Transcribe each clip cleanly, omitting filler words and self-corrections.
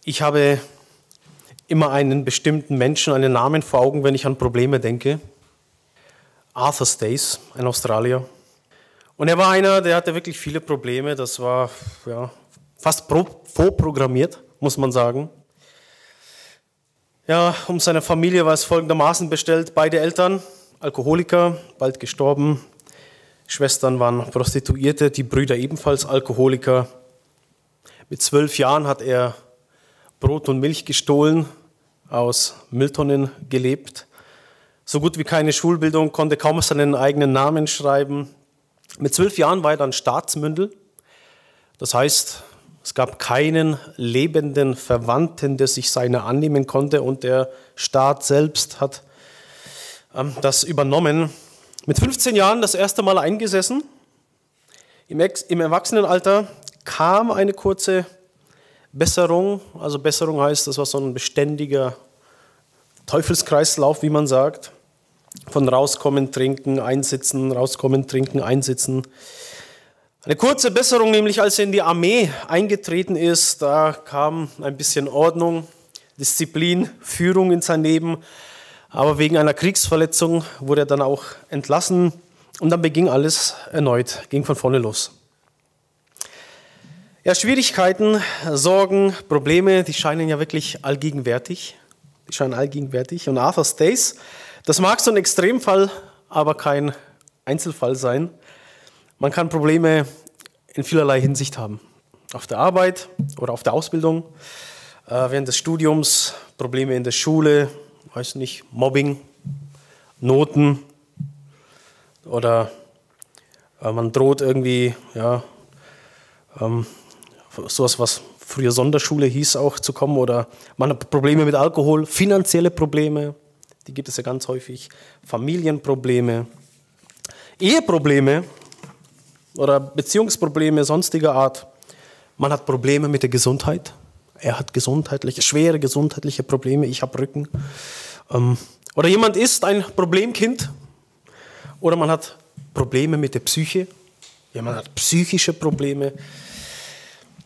Ich habe immer einen bestimmten Menschen, einen Namen vor Augen, wenn ich an Probleme denke. Arthur Stace, ein Australier. Und er war einer, der hatte wirklich viele Probleme. Das war ja, fast vorprogrammiert, muss man sagen. Ja, um seine Familie war es folgendermaßen bestellt. Beide Eltern, Alkoholiker, bald gestorben. Schwestern waren Prostituierte, die Brüder ebenfalls Alkoholiker. Mit 12 Jahren hat er Brot und Milch gestohlen, aus Mülltonnen gelebt. So gut wie keine Schulbildung, konnte kaum seinen eigenen Namen schreiben. Mit 12 Jahren war er dann Staatsmündel. Das heißt, es gab keinen lebenden Verwandten, der sich seiner annehmen konnte, und der Staat selbst hat das übernommen. Mit 15 Jahren das erste Mal eingesessen. Im Erwachsenenalter kam eine kurze Besserung. Also Besserung heißt, das war so ein beständiger Teufelskreislauf, wie man sagt. Von rauskommen, trinken, einsitzen, rauskommen, trinken, einsitzen. Eine kurze Besserung, nämlich als er in die Armee eingetreten ist, da kam ein bisschen Ordnung, Disziplin, Führung in sein Leben. Aber wegen einer Kriegsverletzung wurde er dann auch entlassen und dann beging alles erneut, ging von vorne los. Ja, Schwierigkeiten, Sorgen, Probleme, die scheinen ja wirklich allgegenwärtig. Und Arthur Stace, das mag so ein Extremfall, aber kein Einzelfall sein. Man kann Probleme in vielerlei Hinsicht haben. Auf der Arbeit oder auf der Ausbildung, während des Studiums, Probleme in der Schule, weiß nicht, Mobbing, Noten oder man droht irgendwie, ja, sowas, was früher Sonderschule hieß, auch zu kommen, oder man hat Probleme mit Alkohol, finanzielle Probleme, die gibt es ja ganz häufig, Familienprobleme, Eheprobleme oder Beziehungsprobleme sonstiger Art. Man hat Probleme mit der Gesundheit. Er hat schwere gesundheitliche Probleme, ich habe Rücken. Oder jemand ist ein Problemkind. Oder man hat Probleme mit der Psyche. Jemand hat psychische Probleme.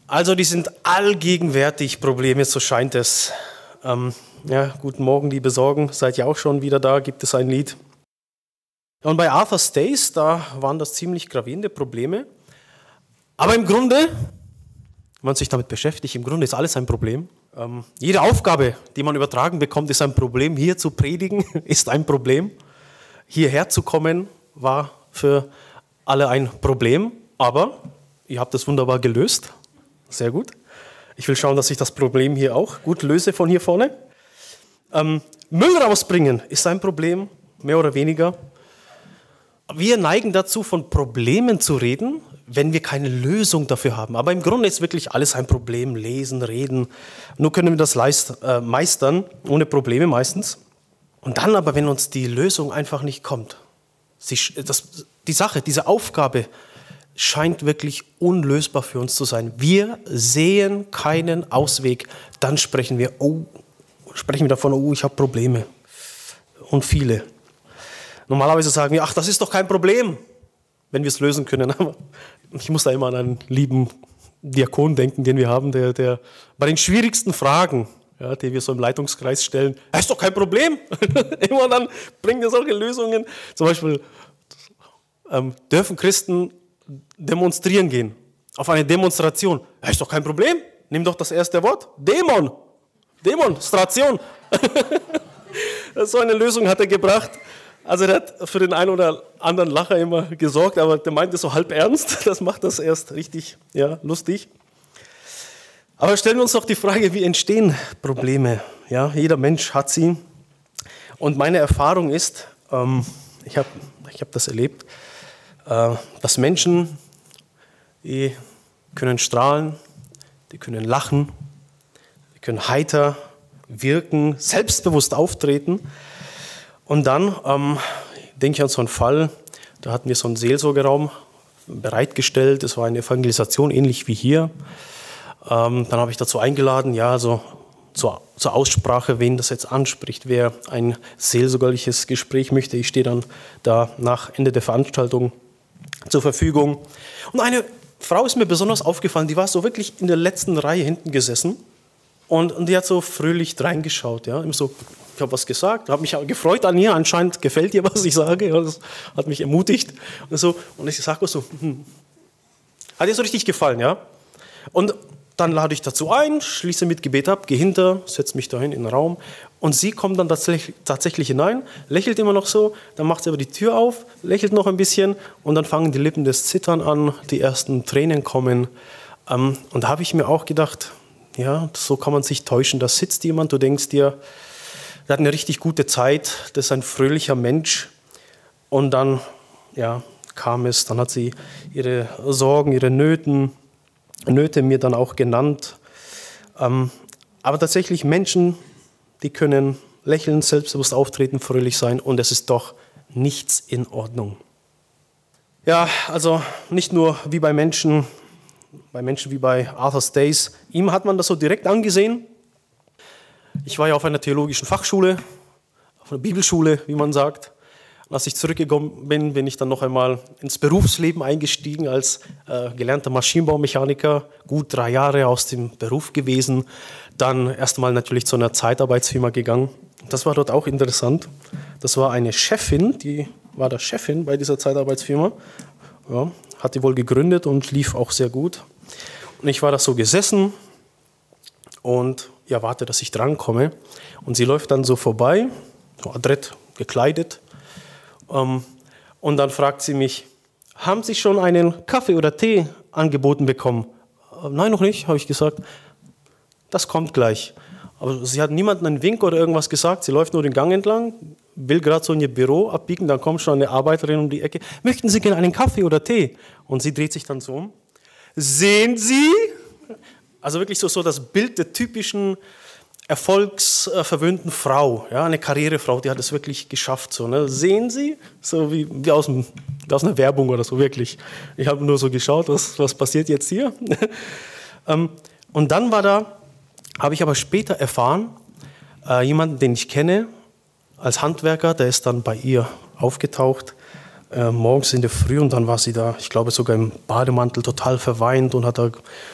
Also die sind allgegenwärtig Probleme, so scheint es. Ja, guten Morgen, liebe Sorgen, seid ihr auch schon wieder da, gibt es ein Lied. Und bei Arthur Stace, da waren das ziemlich gravierende Probleme. Aber im Grunde, wenn man sich damit beschäftigt, im Grunde ist alles ein Problem. Jede Aufgabe, die man übertragen bekommt, ist ein Problem. Hier zu predigen, ist ein Problem. Hierher zu kommen, war für alle ein Problem. Aber ihr habt es wunderbar gelöst. Sehr gut. Ich will schauen, dass ich das Problem hier auch gut löse von hier vorne. Müll rausbringen ist ein Problem, mehr oder weniger. Wir neigen dazu, von Problemen zu reden, wenn wir keine Lösung dafür haben. Aber im Grunde ist wirklich alles ein Problem. Lesen, reden. Nur können wir das meistern, ohne Probleme meistens. Und dann aber, wenn uns die Lösung einfach nicht kommt, diese Aufgabe scheint wirklich unlösbar für uns zu sein. Wir sehen keinen Ausweg. Dann sprechen wir davon, ich habe Probleme. Und viele. Normalerweise sagen wir, ach, das ist doch kein Problem, wenn wir es lösen können. Aber ich muss da immer an einen lieben Diakon denken, den wir haben, der bei den schwierigsten Fragen, ja, die wir so im Leitungskreis stellen, das ist doch kein Problem. Immer dann bringt er solche Lösungen. Zum Beispiel, dürfen Christen demonstrieren gehen? Auf eine Demonstration. Das ist doch kein Problem. Nimm doch das erste Wort. Demonstration. So eine Lösung hat er gebracht. Also der hat für den einen oder anderen Lacher immer gesorgt, aber der meint es so halb ernst. Das macht das erst richtig, ja, lustig. Aber stellen wir uns doch die Frage, wie entstehen Probleme? Ja, jeder Mensch hat sie. Und meine Erfahrung ist, ich hab das erlebt, dass Menschen, die können strahlen, die können lachen, die können heiter wirken, selbstbewusst auftreten. Und dann denke ich an so einen Fall, da hatten wir so einen Seelsorgeraum bereitgestellt, es war eine Evangelisation, ähnlich wie hier. Dann habe ich dazu eingeladen, ja, also zur Aussprache, wen das jetzt anspricht, wer ein seelsorgerliches Gespräch möchte. Ich stehe dann da nach Ende der Veranstaltung zur Verfügung. Und eine Frau ist mir besonders aufgefallen, die war so wirklich in der letzten Reihe hinten gesessen Und die hat so fröhlich reingeschaut. Ja? Immer so, ich habe was gesagt, habe mich gefreut an ihr, anscheinend gefällt ihr, was ich sage. Ja? Das hat mich ermutigt. Und ich sage so, hat ihr so richtig gefallen, ja? Und dann lade ich dazu ein, schließe mit Gebet ab, gehe hinter, setze mich dahin in den Raum und sie kommt dann tatsächlich hinein, lächelt immer noch so, dann macht sie aber die Tür auf, lächelt noch ein bisschen und dann fangen die Lippen des Zittern an, die ersten Tränen kommen. Und da habe ich mir auch gedacht, ja, so kann man sich täuschen, da sitzt jemand, du denkst dir, der hat eine richtig gute Zeit, das ist ein fröhlicher Mensch und dann, ja, kam es, dann hat sie ihre Sorgen, ihre Nöte mir dann auch genannt. Aber tatsächlich Menschen, die können lächeln, selbstbewusst auftreten, fröhlich sein und es ist doch nichts in Ordnung. Ja, also nicht nur wie bei Menschen wie bei Arthur Stace. Ihm hat man das so direkt angesehen. Ich war ja auf einer theologischen Fachschule, auf einer Bibelschule, wie man sagt. Und als ich zurückgekommen bin, bin ich dann noch einmal ins Berufsleben eingestiegen als gelernter Maschinenbaumechaniker, gut 3 Jahre aus dem Beruf gewesen, dann erst einmal natürlich zu einer Zeitarbeitsfirma gegangen. Das war dort auch interessant. Das war eine Chefin, die war da Chefin bei dieser Zeitarbeitsfirma, ja, hat die wohl gegründet und lief auch sehr gut. Und ich war da so gesessen und ja, warte, dass ich drankomme. Und sie läuft dann so vorbei, so adrett gekleidet. Und dann fragt sie mich, haben Sie schon einen Kaffee oder Tee angeboten bekommen? Nein, noch nicht, habe ich gesagt. Das kommt gleich. Aber sie hat niemandem einen Wink oder irgendwas gesagt. Sie läuft nur den Gang entlang, will gerade so in ihr Büro abbiegen, dann kommt schon eine Arbeiterin um die Ecke. Möchten Sie gerne einen Kaffee oder Tee? Und sie dreht sich dann so um. Sehen Sie? Also wirklich so das Bild der typischen erfolgsverwöhnten Frau, ja, eine Karrierefrau, die hat es wirklich geschafft. So, ne? Sehen Sie? So wie aus einer Werbung oder so, wirklich. Ich habe nur so geschaut, was passiert jetzt hier. Und dann habe ich aber später erfahren, jemanden, den ich kenne, als Handwerker, der ist dann bei ihr aufgetaucht, morgens in der Früh und dann war sie da, ich glaube sogar im Bademantel, total verweint und hat da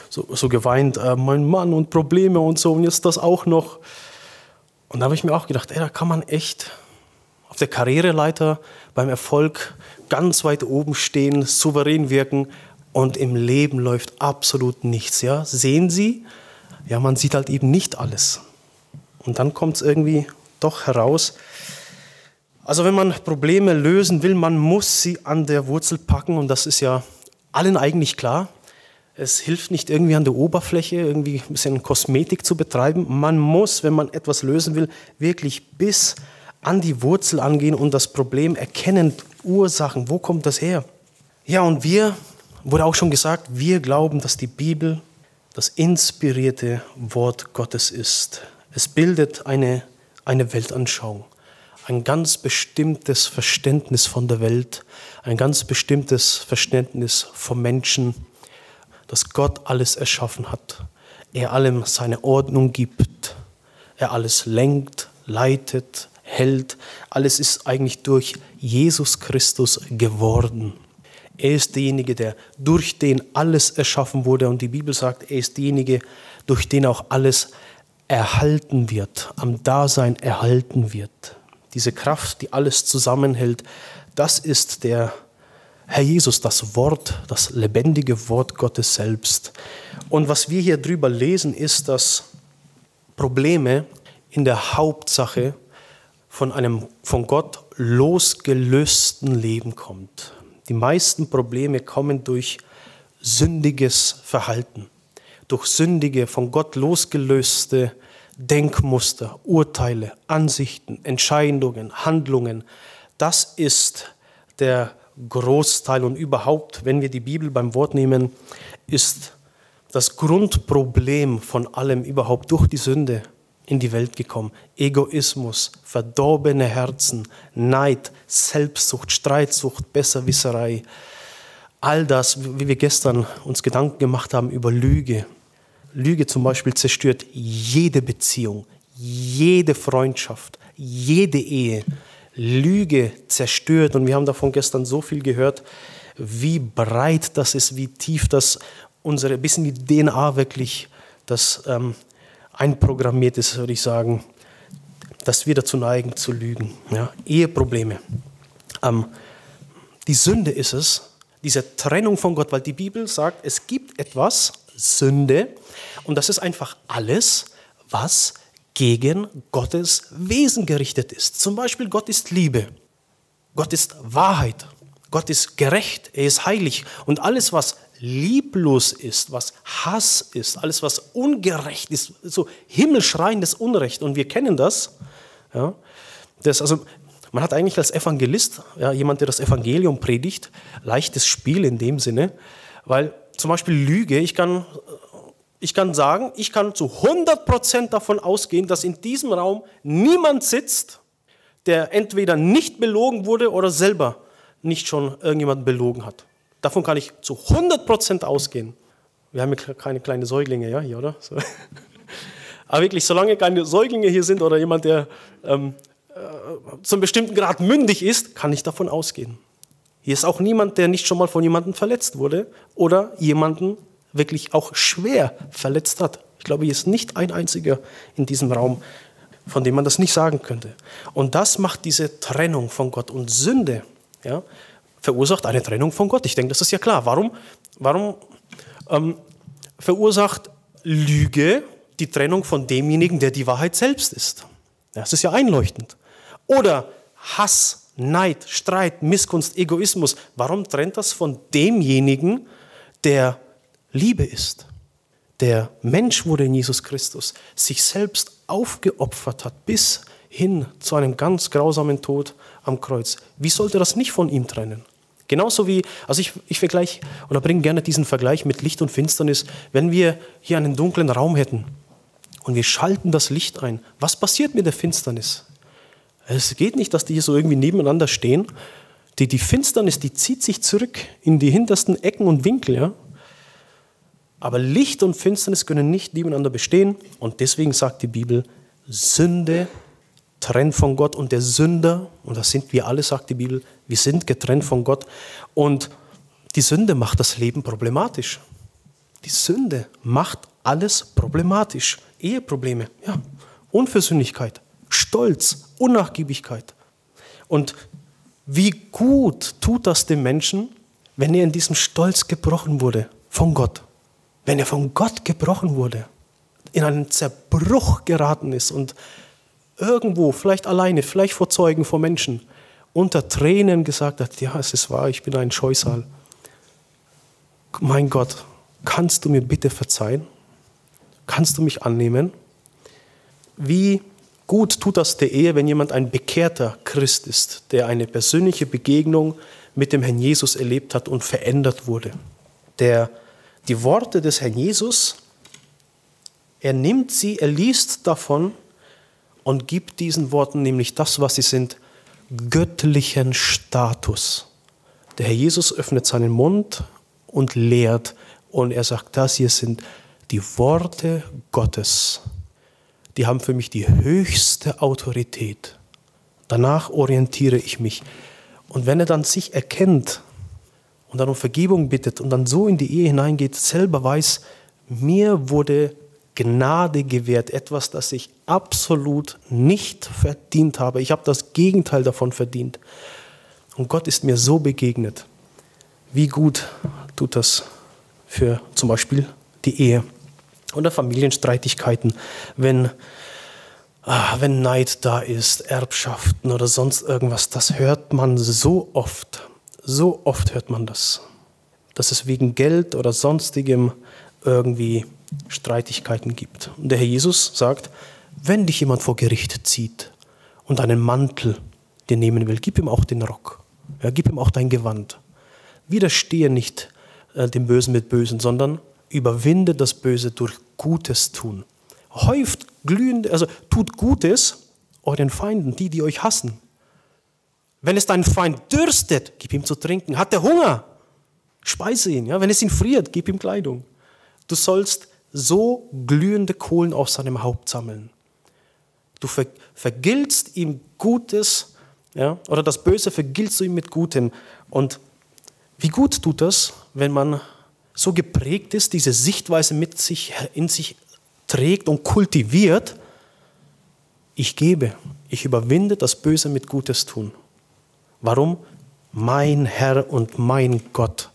so geweint, mein Mann und Probleme und so und jetzt das auch noch. Und da habe ich mir auch gedacht, da kann man echt auf der Karriereleiter beim Erfolg ganz weit oben stehen, souverän wirken und im Leben läuft absolut nichts. Ja? Sehen Sie? Ja, man sieht halt eben nicht alles. Und dann kommt es irgendwie doch heraus. Also wenn man Probleme lösen will, man muss sie an der Wurzel packen und das ist ja allen eigentlich klar. Es hilft nicht irgendwie an der Oberfläche, irgendwie ein bisschen Kosmetik zu betreiben. Man muss, wenn man etwas lösen will, wirklich bis an die Wurzel angehen und das Problem erkennen, Ursachen, wo kommt das her? Ja, und wurde auch schon gesagt, wir glauben, dass die Bibel das inspirierte Wort Gottes ist. Es bildet eine Weltanschauung. Ein ganz bestimmtes Verständnis von der Welt, ein ganz bestimmtes Verständnis vom Menschen, dass Gott alles erschaffen hat. Er allem seine Ordnung gibt, er alles lenkt, leitet, hält. Alles ist eigentlich durch Jesus Christus geworden. Er ist derjenige, durch den alles erschaffen wurde und die Bibel sagt, er ist derjenige, durch den auch alles erhalten wird, am Dasein erhalten wird. Diese Kraft, die alles zusammenhält, das ist der Herr Jesus, das Wort, das lebendige Wort Gottes selbst. Und was wir hier drüber lesen, ist, dass Probleme in der Hauptsache von einem von Gott losgelösten Leben kommt. Die meisten Probleme kommen durch sündiges Verhalten, durch sündige, von Gott losgelöste Denkmuster, Urteile, Ansichten, Entscheidungen, Handlungen. Das ist der Großteil und überhaupt, wenn wir die Bibel beim Wort nehmen, ist das Grundproblem von allem überhaupt durch die Sünde in die Welt gekommen. Egoismus, verdorbene Herzen, Neid, Selbstsucht, Streitsucht, Besserwisserei. All das, wie wir gestern uns Gedanken gemacht haben über Lüge. Lüge zum Beispiel zerstört jede Beziehung, jede Freundschaft, jede Ehe. Lüge zerstört und wir haben davon gestern so viel gehört, wie breit das ist, wie tief das bis in die DNA wirklich das einprogrammiert ist, würde ich sagen, dass wir dazu neigen, zu lügen. Ja? Eheprobleme. Die Sünde ist es, diese Trennung von Gott, weil die Bibel sagt, es gibt etwas, Sünde, und das ist einfach alles, was gegen Gottes Wesen gerichtet ist. Zum Beispiel, Gott ist Liebe, Gott ist Wahrheit, Gott ist gerecht, er ist heilig. Und alles, was lieblos ist, was Hass ist, alles, was ungerecht ist, so himmelschreiendes Unrecht, und wir kennen das. Ja, also, man hat eigentlich als Evangelist, ja, jemand, der das Evangelium predigt, leichtes Spiel in dem Sinne, weil zum Beispiel Lüge, ich kann sagen, ich kann zu 100% davon ausgehen, dass in diesem Raum niemand sitzt, der entweder nicht belogen wurde oder selber nicht schon irgendjemanden belogen hat. Davon kann ich zu 100% ausgehen. Wir haben ja keine kleinen Säuglinge, ja, hier, oder? So. Aber wirklich, solange keine Säuglinge hier sind oder jemand, der zu einem bestimmten Grad mündig ist, kann ich davon ausgehen. Hier ist auch niemand, der nicht schon mal von jemandem verletzt wurde oder jemanden wirklich auch schwer verletzt hat. Ich glaube, hier ist nicht ein einziger in diesem Raum, von dem man das nicht sagen könnte. Und das macht diese Trennung von Gott. Und Sünde, ja, verursacht eine Trennung von Gott. Ich denke, das ist ja klar. Warum verursacht Lüge die Trennung von demjenigen, der die Wahrheit selbst ist? Das ist ja einleuchtend. Oder Hass, Neid, Streit, Missgunst, Egoismus. Warum trennt das von demjenigen, der Liebe ist? Der Mensch wurde in Jesus Christus, sich selbst aufgeopfert hat, bis hin zu einem ganz grausamen Tod am Kreuz. Wie sollte das nicht von ihm trennen? Genauso wie, also ich vergleiche oder bringe gerne diesen Vergleich mit Licht und Finsternis. Wenn wir hier einen dunklen Raum hätten und wir schalten das Licht ein, was passiert mit der Finsternis? Es geht nicht, dass die hier so irgendwie nebeneinander stehen. Die Finsternis, die zieht sich zurück in die hintersten Ecken und Winkel. Ja? Aber Licht und Finsternis können nicht nebeneinander bestehen. Und deswegen sagt die Bibel, Sünde trennt von Gott. Und der Sünder, und das sind wir alle, sagt die Bibel, wir sind getrennt von Gott. Und die Sünde macht das Leben problematisch. Die Sünde macht alles problematisch. Eheprobleme, ja, Unversöhnlichkeit, Stolz, Unnachgiebigkeit. Und wie gut tut das dem Menschen, wenn er in diesem Stolz gebrochen wurde von Gott? Wenn er von Gott gebrochen wurde, in einen Zerbruch geraten ist und irgendwo, vielleicht alleine, vielleicht vor Zeugen, vor Menschen, unter Tränen gesagt hat, ja, es ist wahr, ich bin ein Scheusal. Mein Gott, kannst du mir bitte verzeihen? Kannst du mich annehmen? Wie gut tut das der Ehe, wenn jemand ein bekehrter Christ ist, der eine persönliche Begegnung mit dem Herrn Jesus erlebt hat und verändert wurde. Der die Worte des Herrn Jesus, er nimmt sie, er liest davon und gibt diesen Worten nämlich das, was sie sind, göttlichen Status. Der Herr Jesus öffnet seinen Mund und lehrt und er sagt, das hier sind die Worte Gottes. Die haben für mich die höchste Autorität. Danach orientiere ich mich. Und wenn er dann sich erkennt und dann um Vergebung bittet und dann so in die Ehe hineingeht, selber weiß, mir wurde Gnade gewährt, etwas, das ich absolut nicht verdient habe. Ich habe das Gegenteil davon verdient. Und Gott ist mir so begegnet. Wie gut tut das für zum Beispiel die Ehe oder Familienstreitigkeiten, wenn Neid da ist, Erbschaften oder sonst irgendwas. Das hört man so oft. So oft hört man das, dass es wegen Geld oder sonstigem irgendwie Streitigkeiten gibt. Und der Herr Jesus sagt, wenn dich jemand vor Gericht zieht und einen Mantel dir nehmen will, gib ihm auch den Rock, ja, gib ihm auch dein Gewand. Widerstehe nicht dem Bösen mit Bösen, sondern überwinde das Böse durch Gutes tun. Häuft glühende, also tut Gutes euren Feinden, die euch hassen. Wenn es deinen Feind dürstet, gib ihm zu trinken. Hat er Hunger? Speise ihn. Ja? Wenn es ihn friert, gib ihm Kleidung. Du sollst so glühende Kohlen auf seinem Haupt sammeln. Du vergiltst ihm Gutes, ja? Oder das Böse vergiltst du ihm mit Gutem. Und wie gut tut das, wenn man so geprägt ist, diese Sichtweise in sich trägt und kultiviert, ich gebe, ich überwinde das Böse mit Gutes tun. Warum? Mein Herr und mein Gott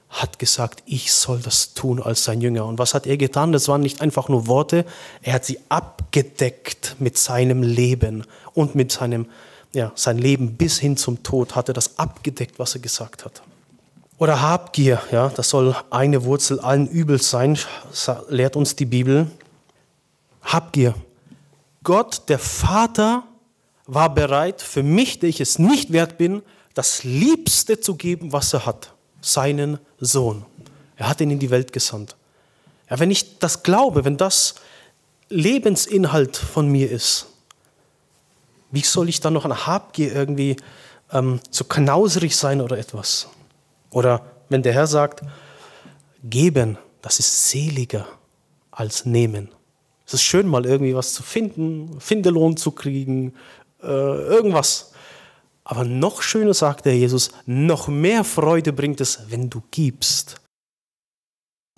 hat gesagt, ich soll das tun als sein Jünger. Und was hat er getan? Das waren nicht einfach nur Worte, er hat sie abgedeckt mit seinem Leben und mit sein Leben bis hin zum Tod hat er das abgedeckt, was er gesagt hat. Oder Habgier, ja, das soll eine Wurzel allen Übels sein, lehrt uns die Bibel. Habgier. Gott, der Vater, war bereit, für mich, der ich es nicht wert bin, das Liebste zu geben, was er hat, seinen Sohn. Er hat ihn in die Welt gesandt. Ja, wenn ich das glaube, wenn das Lebensinhalt von mir ist, wie soll ich dann noch an Habgier irgendwie so knauserig sein oder etwas? Oder wenn der Herr sagt, geben, das ist seliger als nehmen. Es ist schön, mal irgendwie was zu finden, Findelohn zu kriegen, irgendwas. Aber noch schöner, sagt der Jesus, noch mehr Freude bringt es, wenn du gibst.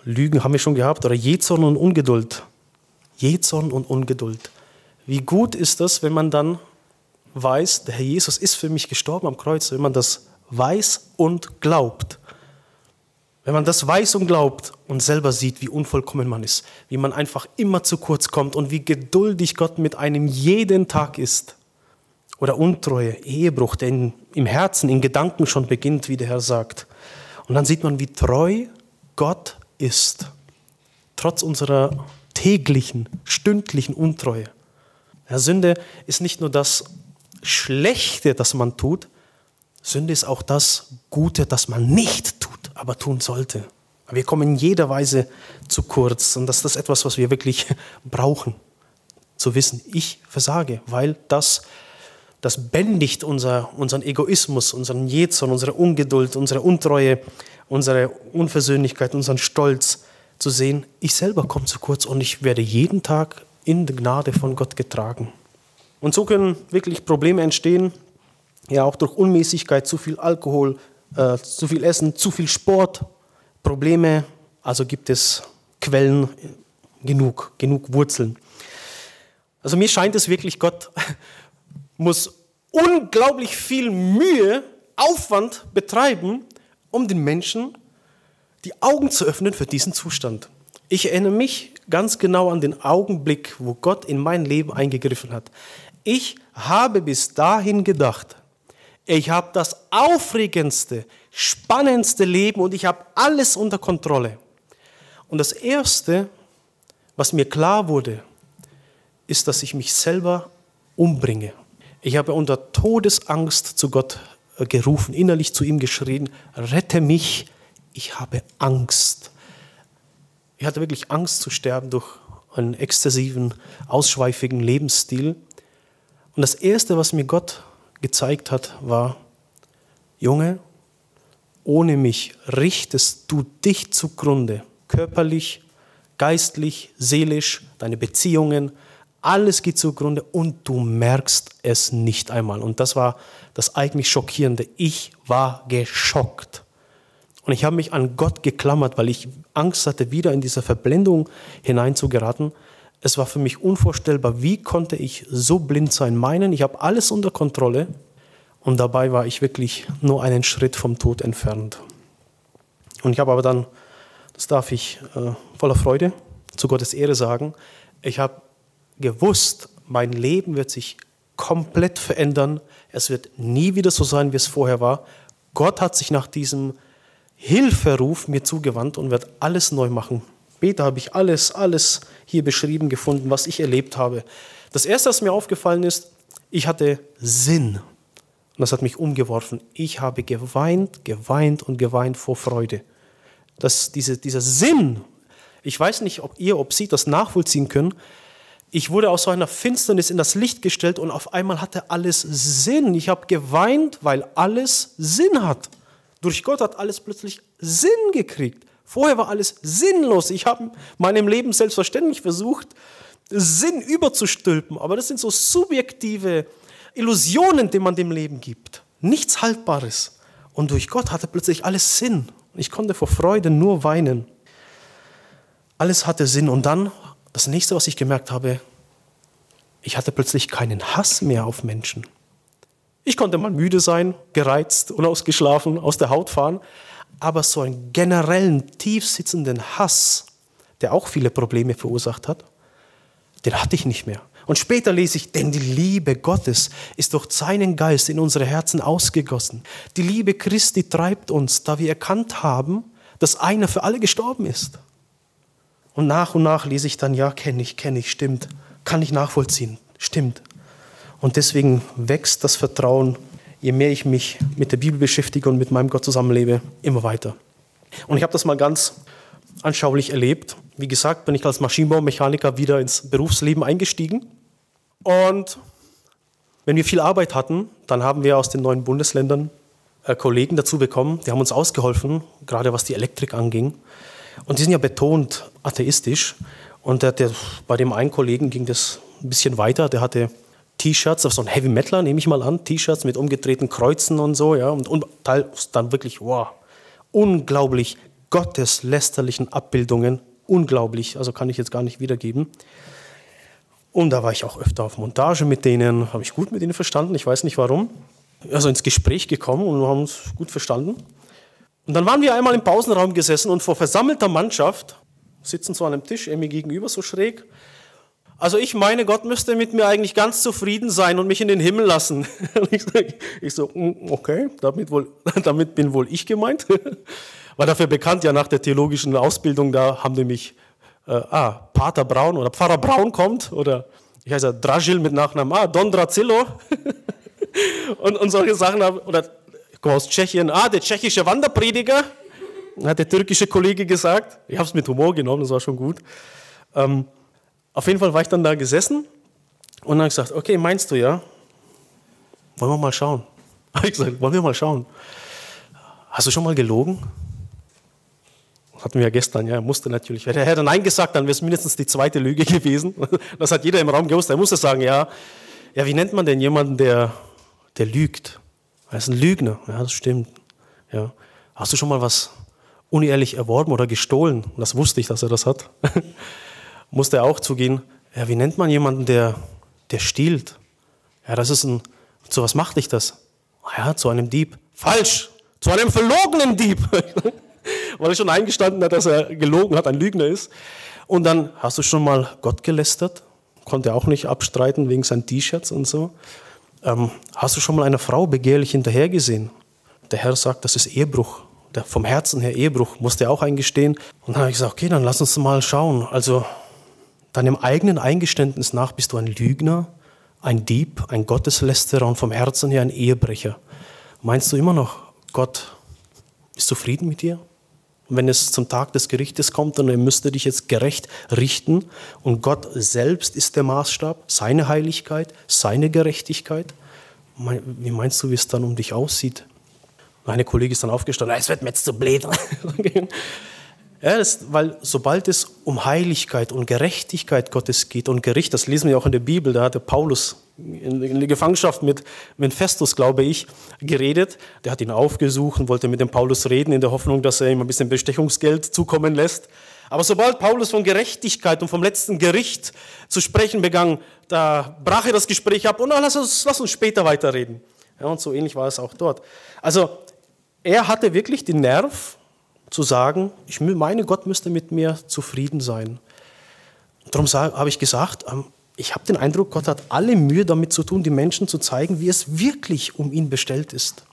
Lügen haben wir schon gehabt, oder Jähzorn und Ungeduld. Jähzorn und Ungeduld. Wie gut ist das, wenn man dann weiß, der Herr Jesus ist für mich gestorben am Kreuz, wenn man das weiß und glaubt. Wenn man das weiß und glaubt und selber sieht, wie unvollkommen man ist, wie man einfach immer zu kurz kommt und wie geduldig Gott mit einem jeden Tag ist. Oder Untreue, Ehebruch, der im Herzen, in Gedanken schon beginnt, wie der Herr sagt. Und dann sieht man, wie treu Gott ist, trotz unserer täglichen, stündlichen Untreue. Ja, Sünde ist nicht nur das Schlechte, das man tut, Sünde ist auch das Gute, das man nicht tut, aber tun sollte. Wir kommen in jeder Weise zu kurz und das ist etwas, was wir wirklich brauchen, zu wissen, ich versage, weil das bändigt unseren Egoismus, unseren Jähzorn, unsere Ungeduld, unsere Untreue, unsere Unversöhnlichkeit, unseren Stolz, zu sehen, ich selber komme zu kurz und ich werde jeden Tag in der Gnade von Gott getragen. Und so können wirklich Probleme entstehen, ja auch durch Unmäßigkeit, zu viel Alkohol, zu viel Essen, zu viel Sport, Probleme, also gibt es Quellen, genug Wurzeln. Also mir scheint es wirklich, Gott muss unglaublich viel Mühe, Aufwand betreiben, um den Menschen die Augen zu öffnen für diesen Zustand. Ich erinnere mich ganz genau an den Augenblick, wo Gott in mein Leben eingegriffen hat. Ich habe bis dahin gedacht, ich habe das aufregendste, spannendste Leben und ich habe alles unter Kontrolle. Und das Erste, was mir klar wurde, ist, dass ich mich selber umbringe. Ich habe unter Todesangst zu Gott gerufen, innerlich zu ihm geschrien, rette mich, ich habe Angst. Ich hatte wirklich Angst zu sterben durch einen exzessiven, ausschweifigen Lebensstil. Und das Erste, was mir Gott gezeigt hat, war, Junge, ohne mich richtest du dich zugrunde, körperlich, geistlich, seelisch, deine Beziehungen, alles geht zugrunde und du merkst es nicht einmal. Und das war das eigentlich Schockierende. Ich war geschockt. Und ich habe mich an Gott geklammert, weil ich Angst hatte, wieder in diese Verblendung hineinzugeraten. Es war für mich unvorstellbar, wie konnte ich so blind sein? Meinen, ich habe alles unter Kontrolle und dabei war ich wirklich nur einen Schritt vom Tod entfernt. Und ich habe aber dann, das darf ich voller Freude zu Gottes Ehre sagen, ich habe gewusst, mein Leben wird sich komplett verändern. Es wird nie wieder so sein, wie es vorher war. Gott hat sich nach diesem Hilferuf mir zugewandt und wird alles neu machen. Später habe ich alles hier beschrieben gefunden, was ich erlebt habe. Das Erste, was mir aufgefallen ist, ich hatte Sinn. Und das hat mich umgeworfen. Ich habe geweint vor Freude. Dieser Sinn, ich weiß nicht, ob Sie das nachvollziehen können. Ich wurde aus so einer Finsternis in das Licht gestellt und auf einmal hatte alles Sinn. Ich habe geweint, weil alles Sinn hat. Durch Gott hat alles plötzlich Sinn gekriegt. Vorher war alles sinnlos. Ich habe meinem Leben selbstverständlich versucht, Sinn überzustülpen. Aber das sind so subjektive Illusionen, die man dem Leben gibt. Nichts Haltbares. Und durch Gott hatte plötzlich alles Sinn. Ich konnte vor Freude nur weinen. Alles hatte Sinn. Und dann Das nächste, was ich gemerkt habe, ich hatte plötzlich keinen Hass mehr auf Menschen. Ich konnte mal müde sein, gereizt, unausgeschlafen, aus der Haut fahren, aber so einen generellen, tief sitzenden Hass, der auch viele Probleme verursacht hat, den hatte ich nicht mehr. Und später lese ich, denn die Liebe Gottes ist durch seinen Geist in unsere Herzen ausgegossen. Die Liebe Christi treibt uns, da wir erkannt haben, dass einer für alle gestorben ist. Und nach lese ich dann, ja, kenne ich, stimmt, kann ich nachvollziehen, stimmt. Und deswegen wächst das Vertrauen, je mehr ich mich mit der Bibel beschäftige und mit meinem Gott zusammenlebe, immer weiter. Und ich habe das mal ganz anschaulich erlebt. Wie gesagt, bin ich als Maschinenbaumechaniker wieder ins Berufsleben eingestiegen. Und wenn wir viel Arbeit hatten, dann haben wir aus den 9 Bundesländern Kollegen dazu bekommen, die haben uns ausgeholfen, gerade was die Elektrik anging. Und die sind ja betont atheistisch. Und bei dem einen Kollegen ging das ein bisschen weiter. Der hatte T-Shirts, so ein Heavy Metaler, nehme ich mal an, T-Shirts mit umgedrehten Kreuzen und so, ja, und dann wirklich, wow, unglaublich gotteslästerlichen Abbildungen, unglaublich, also kann ich jetzt gar nicht wiedergeben. Und da war ich auch öfter auf Montage mit denen, habe ich gut mit ihnen verstanden, ich weiß nicht warum. Also ins Gespräch gekommen und haben uns gut verstanden. Und dann waren wir einmal im Pausenraum gesessen und vor versammelter Mannschaft, sitzen so an einem Tisch, mir gegenüber so schräg. Also ich meine, Gott müsste mit mir eigentlich ganz zufrieden sein und mich in den Himmel lassen. Ich so, okay, damit bin wohl ich gemeint. War dafür bekannt, ja nach der theologischen Ausbildung, da haben die mich, Pater Braun oder Pfarrer Braun kommt, oder ich heiße Dragil mit Nachnamen, Don Dracillo. und solche Sachen, oder ich komme aus Tschechien, der tschechische Wanderprediger, hat der türkische Kollege gesagt. Ich habe es mit Humor genommen, das war schon gut. Auf jeden Fall war ich dann da gesessen und dann gesagt, okay, meinst du, ja? Wollen wir mal schauen? Habe ich gesagt, wollen wir mal schauen? Hast du schon mal gelogen? Das hatten wir ja gestern, ja, er musste natürlich. Hätte er Nein gesagt, dann wäre es mindestens die 2. Lüge gewesen. Das hat jeder im Raum gewusst. Er musste sagen, ja, wie nennt man denn jemanden, der lügt? Er ist ein Lügner. Ja, das stimmt. Ja. Hast du schon mal was unehrlich erworben oder gestohlen? Das wusste ich, dass er das hat. Musste er auch zugehen, ja, wie nennt man jemanden, der stiehlt? Ja, das ist zu was macht dich das? Ja, zu einem Dieb. Falsch, zu einem verlogenen Dieb. Weil er schon eingestanden hat, dass er gelogen hat, ein Lügner ist. Und dann, hast du schon mal Gott gelästert? Konnte er auch nicht abstreiten wegen seinen T-Shirts und so. Hast du schon mal einer Frau begehrlich hinterhergesehen? Der Herr sagt, das ist Ehebruch. Vom Herzen her Ehebruch, musste er auch eingestehen. Und dann habe ich gesagt, okay, dann lass uns mal schauen. Also deinem eigenen Eingeständnis nach bist du ein Lügner, ein Dieb, ein Gotteslästerer und vom Herzen her ein Ehebrecher. Meinst du immer noch, Gott ist zufrieden mit dir? Und wenn es zum Tag des Gerichtes kommt, dann müsste dich jetzt gerecht richten und Gott selbst ist der Maßstab, seine Heiligkeit, seine Gerechtigkeit. Wie meinst du, wie es dann um dich aussieht? Meine Kollegin ist dann aufgestanden, es wird mir jetzt zu blöd. Ja, weil sobald es um Heiligkeit und Gerechtigkeit Gottes geht und Gericht, das lesen wir auch in der Bibel, da hatte Paulus in der Gefangenschaft mit Festus, glaube ich, geredet. Der hat ihn aufgesucht und wollte mit dem Paulus reden, in der Hoffnung, dass er ihm ein bisschen Bestechungsgeld zukommen lässt. Aber sobald Paulus von Gerechtigkeit und vom letzten Gericht zu sprechen begann, da brach er das Gespräch ab und lass uns später weiterreden. Ja, und so ähnlich war es auch dort. Also er hatte wirklich den Nerv, zu sagen, ich meine, Gott müsste mit mir zufrieden sein. Darum habe ich gesagt, ich habe den Eindruck, Gott hat alle Mühe damit zu tun, die Menschen zu zeigen, wie es wirklich um ihn bestellt ist.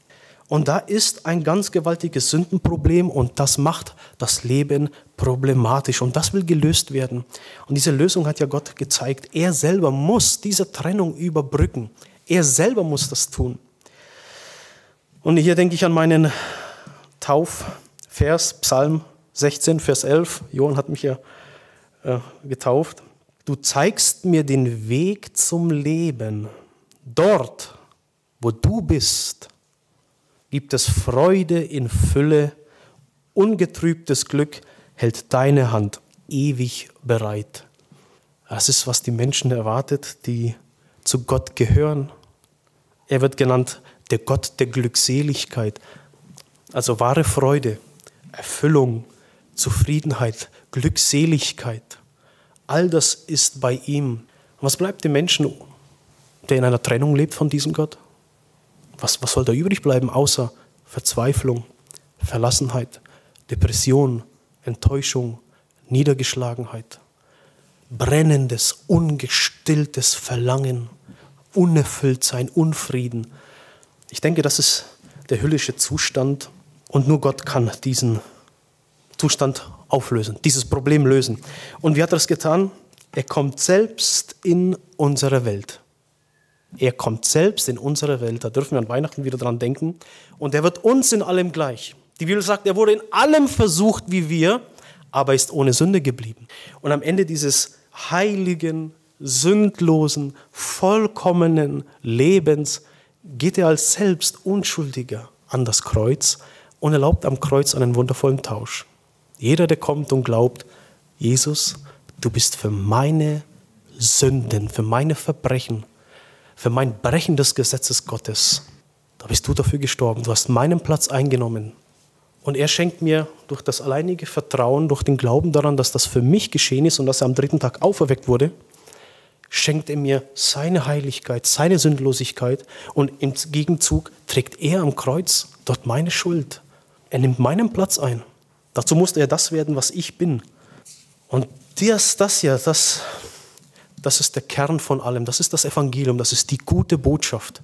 Und da ist ein ganz gewaltiges Sündenproblem und das macht das Leben problematisch und das will gelöst werden. Und diese Lösung hat ja Gott gezeigt. Er selber muss diese Trennung überbrücken. Er selber muss das tun. Und hier denke ich an meinen Taufvers, Psalm 16, Vers 11. Johann hat mich ja getauft. Du zeigst mir den Weg zum Leben. Dort, wo du bist, gibt es Freude in Fülle. Ungetrübtes Glück hält deine Hand ewig bereit. Das ist, was die Menschen erwartet, die zu Gott gehören. Er wird genannt der Gott der Glückseligkeit. Also wahre Freude, Erfüllung, Zufriedenheit, Glückseligkeit. All das ist bei ihm. Und was bleibt dem Menschen, der in einer Trennung lebt von diesem Gott? Was soll da übrig bleiben, außer Verzweiflung, Verlassenheit, Depression, Enttäuschung, Niedergeschlagenheit, brennendes, ungestilltes Verlangen, Unerfülltsein, Unfrieden. Ich denke, das ist der höllische Zustand und nur Gott kann diesen Zustand auflösen, dieses Problem lösen. Und wie hat er es getan? Er kommt selbst in unsere Welt. Er kommt selbst in unsere Welt. Da dürfen wir an Weihnachten wieder dran denken. Und er wird uns in allem gleich. Die Bibel sagt, er wurde in allem versucht wie wir, aber ist ohne Sünde geblieben. Und am Ende dieses heiligen, sündlosen, vollkommenen Lebens geht er als selbst Unschuldiger an das Kreuz und erlaubt am Kreuz einen wundervollen Tausch. Jeder, der kommt und glaubt, Jesus, du bist für meine Sünden, für meine Verbrechen, für mein Brechen des Gesetzes Gottes, da bist du dafür gestorben, du hast meinen Platz eingenommen. Und er schenkt mir durch das alleinige Vertrauen, durch den Glauben daran, dass das für mich geschehen ist und dass er am 3. Tag auferweckt wurde, schenkt er mir seine Heiligkeit, seine Sündlosigkeit und im Gegenzug trägt er am Kreuz dort meine Schuld. Er nimmt meinen Platz ein. Dazu musste er das werden, was ich bin. Und das ist der Kern von allem. Das ist das Evangelium, das ist die gute Botschaft.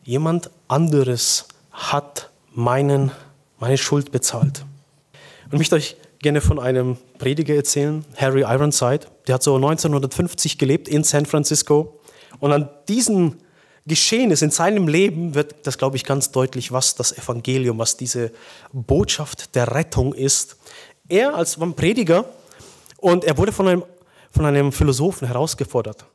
Jemand anderes hat meine Schuld bezahlt. Und ich möchte euch gerne von einem Prediger erzählen, Harry Ironside. Der hat so 1950 gelebt in San Francisco. Und an diesen Geschehnis in seinem Leben wird das, glaube ich, ganz deutlich, was das Evangelium, was diese Botschaft der Rettung ist. Er als Prediger und er wurde von einem Philosophen herausgefordert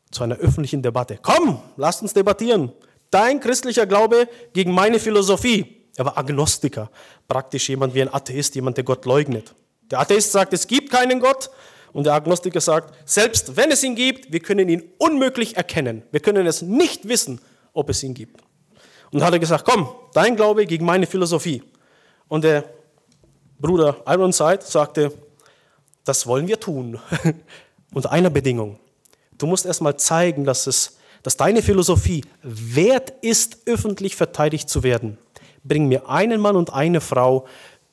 zu einer öffentlichen Debatte. Komm, lasst uns debattieren. Dein christlicher Glaube gegen meine Philosophie. Er war Agnostiker, praktisch jemand wie ein Atheist, jemand, der Gott leugnet. Der Atheist sagt, es gibt keinen Gott. Und der Agnostiker sagt, selbst wenn es ihn gibt, wir können ihn unmöglich erkennen. Wir können es nicht wissen, ob es ihn gibt. Und dann hat er gesagt, komm, dein Glaube gegen meine Philosophie. Und der Bruder Ironside sagte, das wollen wir tun. Unter einer Bedingung. Du musst erst mal zeigen, dass deine Philosophie wert ist, öffentlich verteidigt zu werden. Bring mir einen Mann und eine Frau,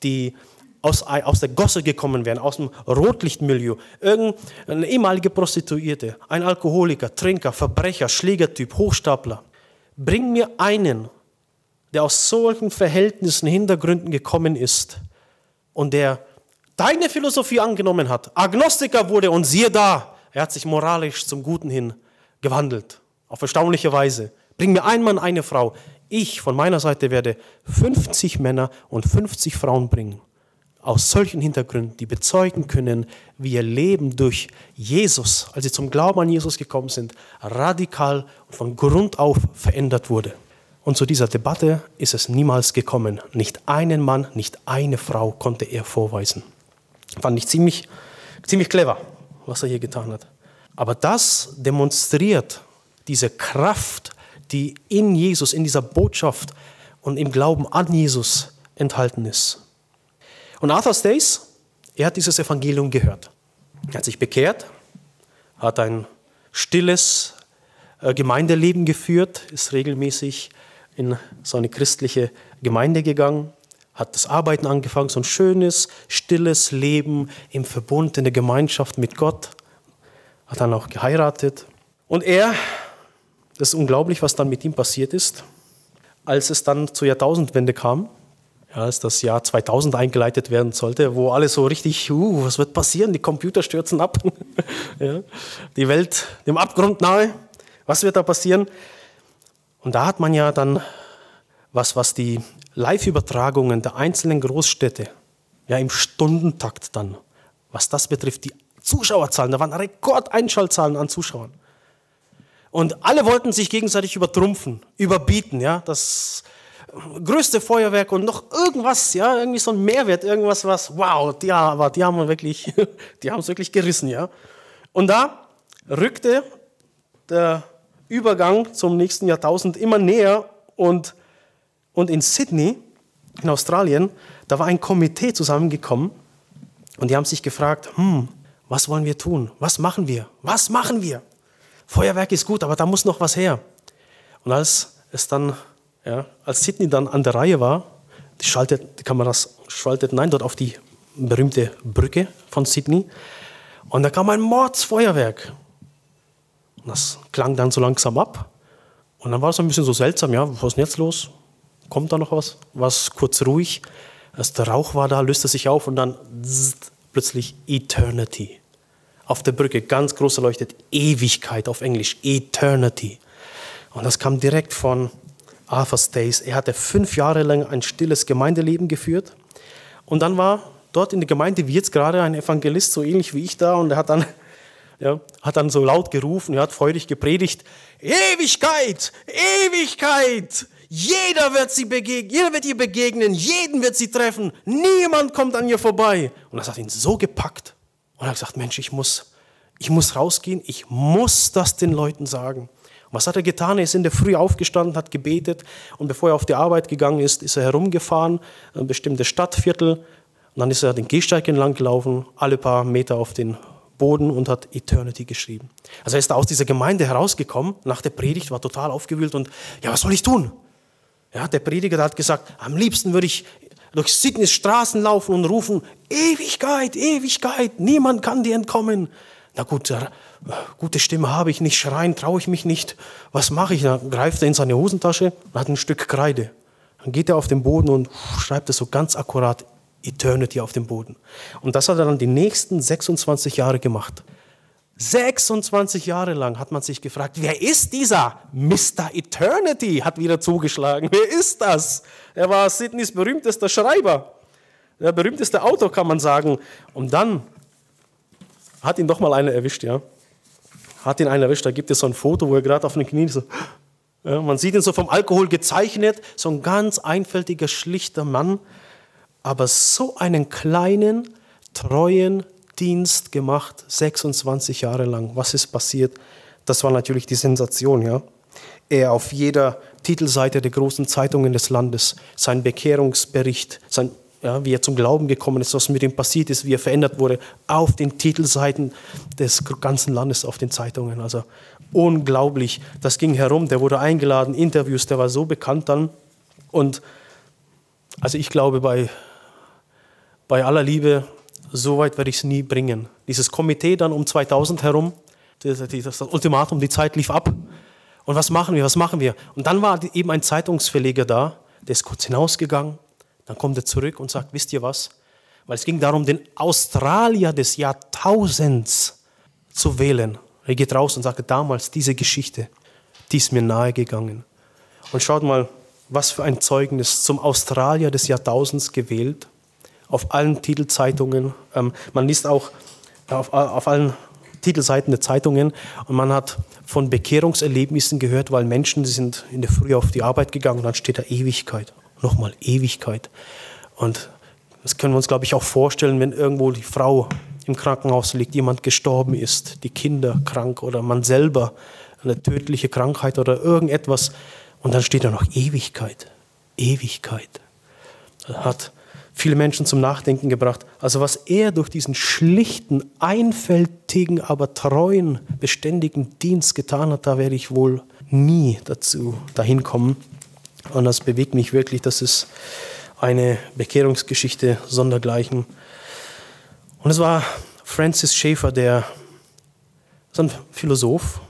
die aus der Gosse gekommen wären, aus dem Rotlichtmilieu, irgendeine ehemalige Prostituierte, ein Alkoholiker, Trinker, Verbrecher, Schlägertyp, Hochstapler. Bring mir einen, der aus solchen Verhältnissen, Hintergründen gekommen ist und der deine Philosophie angenommen hat, Agnostiker wurde und siehe da, er hat sich moralisch zum Guten hin gewandelt, auf erstaunliche Weise. Bring mir einen Mann, eine Frau. Ich von meiner Seite werde 50 Männer und 50 Frauen bringen, aus solchen Hintergründen, die bezeugen können, wie ihr Leben durch Jesus, als sie zum Glauben an Jesus gekommen sind, radikal und von Grund auf verändert wurde. Und zu dieser Debatte ist es niemals gekommen. Nicht einen Mann, nicht eine Frau konnte er vorweisen. Fand ich ziemlich clever, was er hier getan hat. Aber das demonstriert diese Kraft, die in Jesus, in dieser Botschaft und im Glauben an Jesus enthalten ist. Und Arthur Stace, er hat dieses Evangelium gehört. Er hat sich bekehrt, hat ein stilles Gemeindeleben geführt, ist regelmäßig in so eine christliche Gemeinde gegangen, hat das Arbeiten angefangen, so ein schönes, stilles Leben im Verbund, in der Gemeinschaft mit Gott, hat dann auch geheiratet. Und das ist unglaublich, was dann mit ihm passiert ist, als es dann zur Jahrtausendwende kam, ja, als das Jahr 2000 eingeleitet werden sollte, wo alles so richtig, was wird passieren, die Computer stürzen ab, ja, die Welt dem Abgrund nahe, was wird da passieren? Und da hat man ja dann, was die Live-Übertragungen der einzelnen Großstädte, ja im Stundentakt dann, was das betrifft, die Zuschauerzahlen, da waren Rekordeinschaltzahlen an Zuschauern. Und alle wollten sich gegenseitig übertrumpfen, überbieten, ja, das größte Feuerwerk und noch irgendwas, ja, irgendwie so ein Mehrwert, irgendwas, wow, die haben es wirklich gerissen, ja. Und da rückte der Übergang zum nächsten Jahrtausend immer näher und in Sydney, in Australien, da war ein Komitee zusammengekommen und die haben sich gefragt, Was wollen wir tun? Was machen wir? Was machen wir? Feuerwerk ist gut, aber da muss noch was her. Und als Sydney dann an der Reihe war, die Kamera schaltete dort auf die berühmte Brücke von Sydney. Und da kam ein Mordsfeuerwerk. Und das klang dann so langsam ab. Und dann war es ein bisschen so seltsam, ja, was ist denn jetzt los? Kommt da noch was? War es kurz ruhig? Als der Rauch war da, löste sich auf und dann plötzlich Eternity. Auf der Brücke ganz groß erleuchtet, Ewigkeit auf Englisch, Eternity. Und das kam direkt von Arthur Stace. Er hatte 5 Jahre lang ein stilles Gemeindeleben geführt. Und dann war dort in der Gemeinde, wie jetzt gerade, ein Evangelist, so ähnlich wie ich da. Und er hat dann so laut gerufen, er hat freudig gepredigt, Ewigkeit, Ewigkeit. Jeder wird ihr begegnen, jeden wird sie treffen. Niemand kommt an ihr vorbei. Und das hat ihn so gepackt. Und er hat gesagt, Mensch, ich muss rausgehen, ich muss das den Leuten sagen. Und was hat er getan? Er ist in der Früh aufgestanden, hat gebetet und bevor er auf die Arbeit gegangen ist, ist er herumgefahren, ein bestimmtes Stadtviertel und dann ist er den Gehsteig entlang gelaufen, alle paar Meter auf den Boden und hat Eternity geschrieben. Also er ist da aus dieser Gemeinde herausgekommen, nach der Predigt, war total aufgewühlt und ja, was soll ich tun? Ja, der Prediger hat gesagt, am liebsten würde ich durch Sydneys Straßen laufen und rufen, Ewigkeit, Ewigkeit, niemand kann dir entkommen. Na gut, gute Stimme habe ich nicht, schreien traue ich mich nicht. Was mache ich? Dann greift er in seine Hosentasche und hat ein Stück Kreide. Dann geht er auf den Boden und schreibt es so ganz akkurat, Eternity auf dem Boden. Und das hat er dann die nächsten 26 Jahre gemacht. 26 Jahre lang hat man sich gefragt, wer ist dieser Mr. Eternity? Hat wieder zugeschlagen. Wer ist das? Er war Sydneys berühmtester Schreiber. Der berühmteste Autor, kann man sagen. Und dann hat ihn doch mal einer erwischt, ja. Hat ihn einer erwischt. Da gibt es so ein Foto, wo er gerade auf den Knien ist. So, ja, man sieht ihn so vom Alkohol gezeichnet. So ein ganz einfältiger, schlichter Mann. Aber so einen kleinen, treuen Dienst gemacht, 26 Jahre lang. Was ist passiert? Das war natürlich die Sensation, ja. Er auf jeder Titelseite der großen Zeitungen des Landes, sein Bekehrungsbericht, wie er zum Glauben gekommen ist, was mit ihm passiert ist, wie er verändert wurde, auf den Titelseiten des ganzen Landes, auf den Zeitungen. Also unglaublich. Das ging herum, der wurde eingeladen, Interviews, der war so bekannt dann. Und also ich glaube, bei aller Liebe, so weit werde ich es nie bringen. Dieses Komitee dann um 2000 herum, das Ultimatum, die Zeit lief ab. Und was machen wir? Und dann war eben ein Zeitungsverleger da, der ist kurz hinausgegangen, dann kommt er zurück und sagt, wisst ihr was? Weil es ging darum, den Australier des Jahrtausends zu wählen. Er geht raus und sagt, damals diese Geschichte, die ist mir nahegegangen. Und schaut mal, was für ein Zeugnis, zum Australier des Jahrtausends gewählt. Auf allen Titelzeitungen, man liest auch auf allen Titelseiten der Zeitungen und man hat von Bekehrungserlebnissen gehört, weil Menschen, die sind in der Früh auf die Arbeit gegangen und dann steht da Ewigkeit, nochmal Ewigkeit. Und das können wir uns, glaube ich, auch vorstellen, wenn irgendwo die Frau im Krankenhaus liegt, jemand gestorben ist, die Kinder krank oder man selber eine tödliche Krankheit oder irgendetwas und dann steht da noch Ewigkeit, Ewigkeit. Das hat viele Menschen zum Nachdenken gebracht. Also was er durch diesen schlichten, einfältigen, aber treuen, beständigen Dienst getan hat, da werde ich wohl nie dahin kommen. Und das bewegt mich wirklich. Das ist eine Bekehrungsgeschichte sondergleichen. Und es war Francis Schaeffer, der ist ein Philosoph,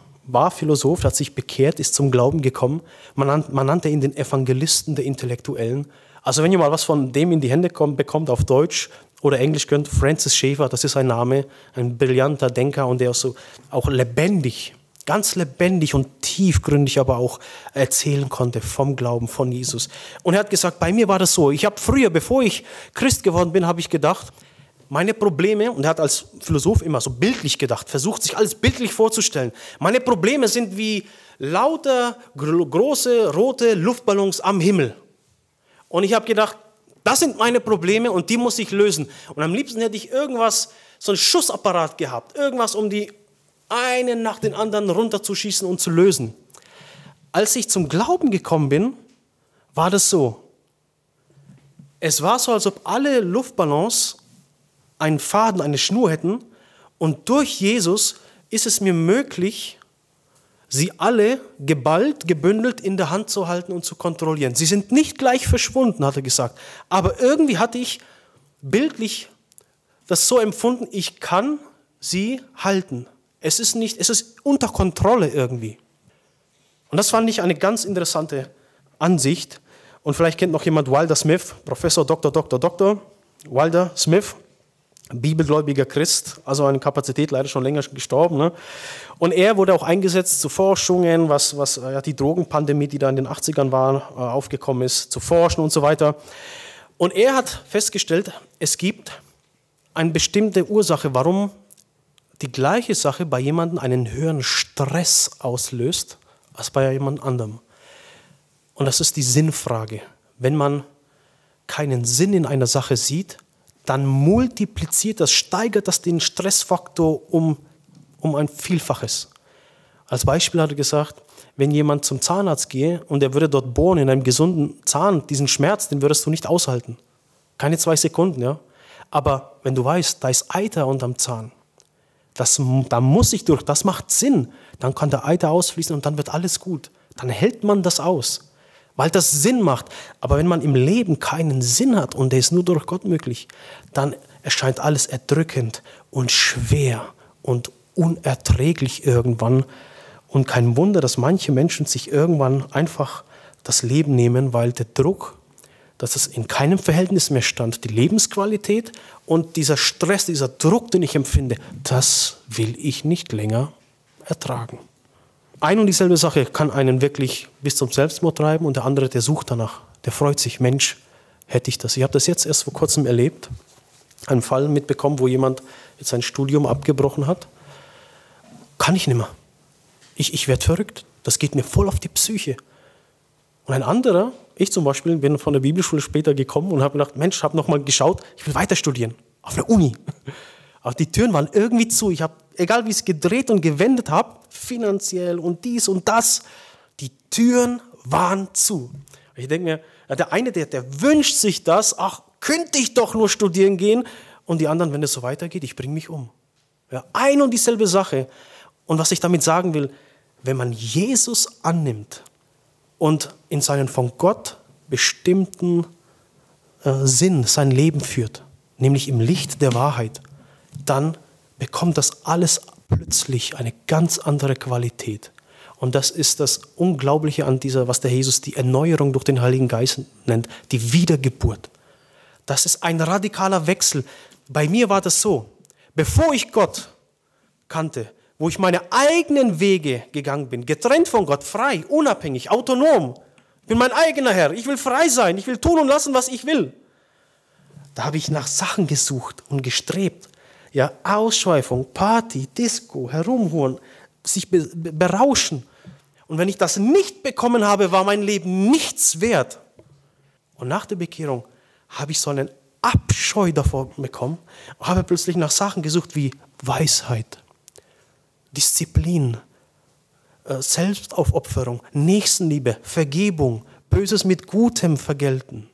hat sich bekehrt, ist zum Glauben gekommen. Man nannte ihn den Evangelisten der Intellektuellen. Also wenn ihr mal was von dem in die Hände bekommt auf Deutsch oder Englisch könnt, Francis Schaeffer, das ist ein Name, ein brillanter Denker und der auch lebendig, ganz lebendig und tiefgründig aber auch erzählen konnte vom Glauben, von Jesus. Und er hat gesagt, bei mir war das so, ich habe früher, bevor ich Christ geworden bin, habe ich gedacht, meine Probleme, und er hat als Philosoph immer so bildlich gedacht, versucht sich alles bildlich vorzustellen, meine Probleme sind wie lauter große rote Luftballons am Himmel. Und ich habe gedacht, das sind meine Probleme und die muss ich lösen. Und am liebsten hätte ich irgendwas, so einen Schussapparat gehabt, irgendwas, um die einen nach den anderen runterzuschießen und zu lösen. Als ich zum Glauben gekommen bin, war das so. Es war so, als ob alle Luftballons einen Faden, eine Schnur hätten Und durch Jesus ist es mir möglich, sie alle geballt, gebündelt in der Hand zu halten und zu kontrollieren. Sie sind nicht gleich verschwunden, hat er gesagt. Aber irgendwie hatte ich bildlich das so empfunden, ich kann sie halten. Es ist unter Kontrolle irgendwie. Und das fand ich eine ganz interessante Ansicht. Und vielleicht kennt noch jemand Wilder Smith, Professor Dr. Wilder Smith, bibelgläubiger Christ, also an Kapazität leider schon länger gestorben. Ne? Und er wurde auch eingesetzt zu Forschungen, was die Drogenpandemie, die da in den 80ern war, aufgekommen ist, zu forschen und so weiter. Und er hat festgestellt, es gibt eine bestimmte Ursache, warum die gleiche Sache bei jemandem einen höheren Stress auslöst, als bei jemand anderem. Und das ist die Sinnfrage. Wenn man keinen Sinn in einer Sache sieht, dann multipliziert das, steigert das den Stressfaktor um ein Vielfaches. Als Beispiel hat er gesagt, wenn jemand zum Zahnarzt gehe und er würde dort bohren in einem gesunden Zahn, diesen Schmerz, den würdest du nicht aushalten. Keine 2 Sekunden, ja. Aber wenn du weißt, da ist Eiter unterm Zahn, da muss ich durch, das macht Sinn. Dann kann der Eiter ausfließen und dann wird alles gut. Dann hält man das aus, weil das Sinn macht. Aber wenn man im Leben keinen Sinn hat und der ist nur durch Gott möglich, dann erscheint alles erdrückend und schwer und unerträglich irgendwann. Und kein Wunder, dass manche Menschen sich irgendwann einfach das Leben nehmen, weil der Druck, dass es in keinem Verhältnis mehr stand, die Lebensqualität und dieser Stress, dieser Druck, den ich empfinde, das will ich nicht länger ertragen. Ein und dieselbe Sache kann einen wirklich bis zum Selbstmord treiben und der andere, der sucht danach, der freut sich, Mensch, hätte ich das. Ich habe das jetzt erst vor kurzem erlebt, einen Fall mitbekommen, wo jemand jetzt sein Studium abgebrochen hat. Kann ich nicht mehr. Ich werde verrückt, das geht mir voll auf die Psyche. Und ein anderer, ich zum Beispiel, bin von der Bibelschule später gekommen und habe gedacht, Mensch, habe nochmal geschaut, ich will weiter studieren, auf der Uni. Aber die Türen waren irgendwie zu. Ich habe, egal wie ich es gedreht und gewendet habe, finanziell und dies und das, die Türen waren zu. Ich denke mir, der eine, der wünscht sich das, ach, könnte ich doch nur studieren gehen. Und die anderen, wenn es so weitergeht, ich bringe mich um. Ja, ein und dieselbe Sache. Und was ich damit sagen will, wenn man Jesus annimmt und in seinen von Gott bestimmten Sinn sein Leben führt, nämlich im Licht der Wahrheit, dann bekommt das alles plötzlich eine ganz andere Qualität. Und das ist das Unglaubliche an dieser, was der Jesus die Erneuerung durch den Heiligen Geist nennt, die Wiedergeburt. Das ist ein radikaler Wechsel. Bei mir war das so, bevor ich Gott kannte, wo ich meine eigenen Wege gegangen bin, getrennt von Gott, frei, unabhängig, autonom. Ich bin mein eigener Herr, ich will frei sein, ich will tun und lassen, was ich will. Da habe ich nach Sachen gesucht und gestrebt. Ja, Ausschweifung, Party, Disco, herumhuren, sich berauschen. Und wenn ich das nicht bekommen habe, war mein Leben nichts wert. Und nach der Bekehrung habe ich so einen Abscheu davor bekommen und habe plötzlich nach Sachen gesucht wie Weisheit, Disziplin, Selbstaufopferung, Nächstenliebe, Vergebung, Böses mit Gutem vergelten.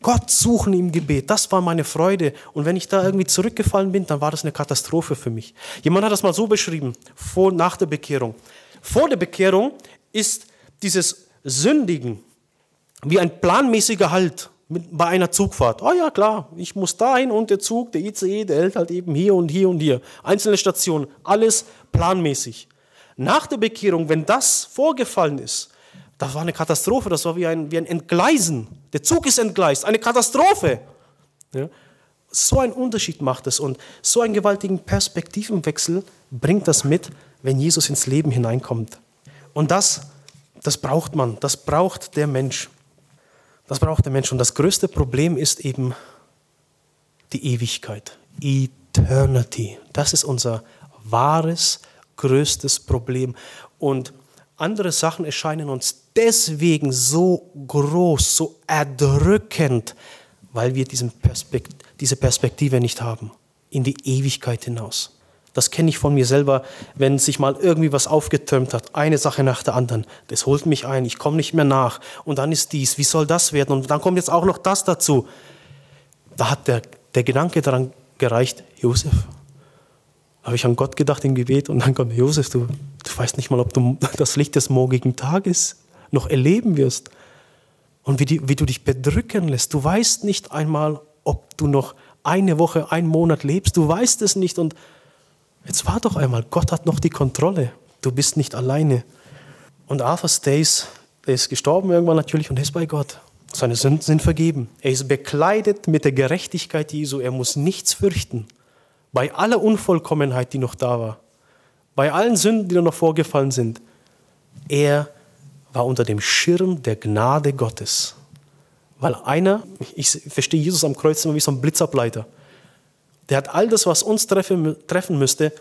Gott suchen im Gebet, das war meine Freude. Und wenn ich da irgendwie zurückgefallen bin, dann war das eine Katastrophe für mich. Jemand hat das mal so beschrieben, nach der Bekehrung. Vor der Bekehrung ist dieses Sündigen wie ein planmäßiger Halt bei einer Zugfahrt. Oh ja, klar, ich muss dahin und der Zug, der ICE, der hält halt eben hier und hier und hier. Einzelne Stationen, alles planmäßig. Nach der Bekehrung, wenn das vorgefallen ist, das war eine Katastrophe, das war wie ein Entgleisen. Der Zug ist entgleist, eine Katastrophe. Ja? So ein Unterschied macht es und so einen gewaltigen Perspektivenwechsel bringt das mit, wenn Jesus ins Leben hineinkommt. Und das braucht man, das braucht der Mensch. Das braucht der Mensch. Und das größte Problem ist eben die Ewigkeit. Eternity. Das ist unser wahres, größtes Problem. Und andere Sachen erscheinen uns deswegen so groß, so erdrückend, weil wir diese Perspektive nicht haben. In die Ewigkeit hinaus. Das kenne ich von mir selber, wenn sich mal irgendwie was aufgetürmt hat, eine Sache nach der anderen. Das holt mich ein, ich komme nicht mehr nach. Und dann ist dies, wie soll das werden? Und dann kommt jetzt auch noch das dazu. Da hat der Gedanke daran gereicht, Josef, habe ich an Gott gedacht im Gebet und dann kommt Josef, du weißt nicht mal, ob du das Licht des morgigen Tages noch erleben wirst. Und wie du dich bedrücken lässt. Du weißt nicht einmal, ob du noch eine Woche, einen Monat lebst. Du weißt es nicht. Und jetzt war doch einmal, Gott hat noch die Kontrolle. Du bist nicht alleine. Und Arthur Stace, der ist gestorben irgendwann natürlich und er ist bei Gott. Seine Sünden sind vergeben. Er ist bekleidet mit der Gerechtigkeit Jesu. Er muss nichts fürchten. Bei aller Unvollkommenheit, die noch da war. Bei allen Sünden, die noch vorgefallen sind. Er war unter dem Schirm der Gnade Gottes. Weil ich verstehe Jesus am Kreuz immer wie so ein Blitzableiter. Der hat all das, was uns treffen müsste,